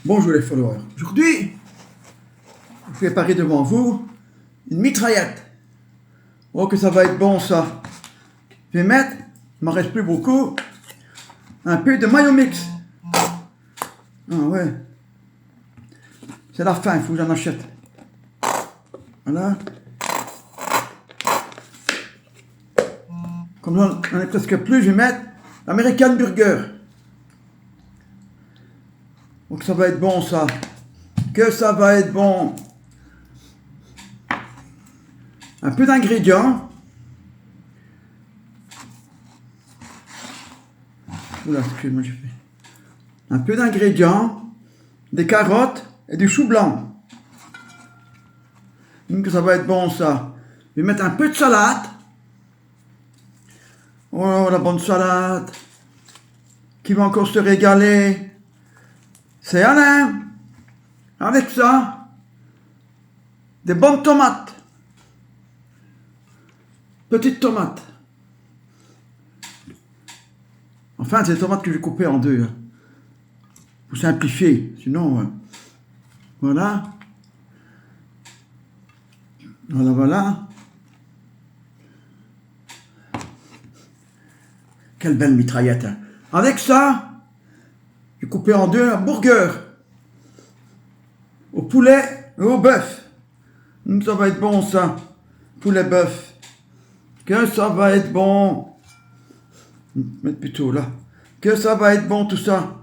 Bonjour les followers. Aujourd'hui, je vais préparer devant vous une mitraillette. Oh que ça va être bon ça. Je vais mettre, il m'en reste plus beaucoup, un peu de mayo mix. Ah ouais. C'est la fin, il faut que j'en achète. Voilà. Comme j'en ai presque plus, je vais mettre l'American Burger. Donc ça va être bon ça. Que ça va être bon. Un peu d'ingrédients. Oula, excusez-moi, j'ai fait. Un peu d'ingrédients. Des carottes et du chou blanc. Donc ça va être bon ça. Je vais mettre un peu de salade. Oh la bonne salade. Qui va encore se régaler. C'est Alain. Avec ça, des bonnes tomates. Petites tomates. Enfin, c'est des tomates que j'ai coupées en deux. Pour simplifier. Sinon, voilà. Voilà, voilà. Quelle belle mitraillette. Hein. Avec ça, j'ai coupé en deux un burger. Au poulet et au bœuf. Ça va être bon ça. Poulet bœuf. Que ça va être bon. Mettre plutôt là. Que ça va être bon tout ça.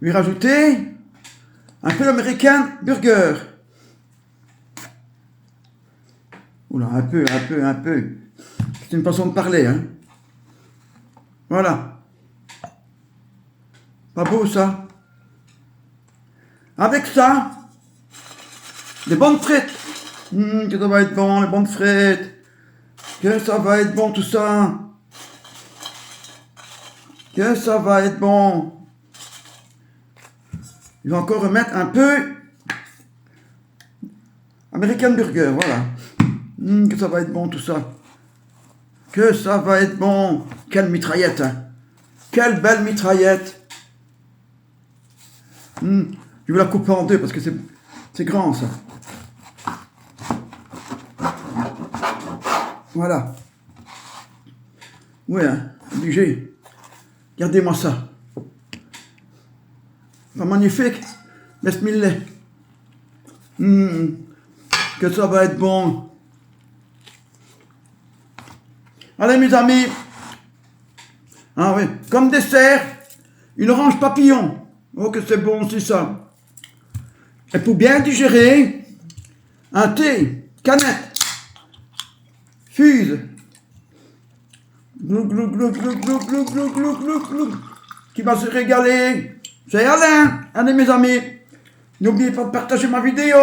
Je vais rajouter un peu d'American Burger. Oula, un peu. C'est une façon de parler, hein. Voilà. Pas beau ça. Avec ça, des bonnes frites. Que ça va être bon, les bonnes frites. Que ça va être bon tout ça. Que ça va être bon. Je vais encore remettre un peu American Burger, voilà. Que ça va être bon tout ça. Que ça va être bon. Quelle mitraillette, hein. Quelle belle mitraillette. Je vais la couper en deux parce que c'est grand ça. Voilà. Ouais, hein, obligé. Regardez-moi ça. Pas magnifique. Bismillah. Que ça va être bon. Allez mes amis. Ah oui. Comme dessert, une orange papillon. Oh que c'est bon aussi ça. Et pour bien digérer, un thé, canette, fuse. Glou, glou, glou, glou, glou, glou, glou, glou, glou, glou. Qui va se régaler. C'est Alain. Allez mes amis. N'oubliez pas de partager ma vidéo.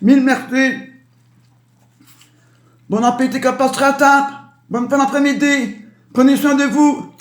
Mille merci. Bon appétit qu'à passer à table. Bonne fin d'après-midi. Prenez soin de vous.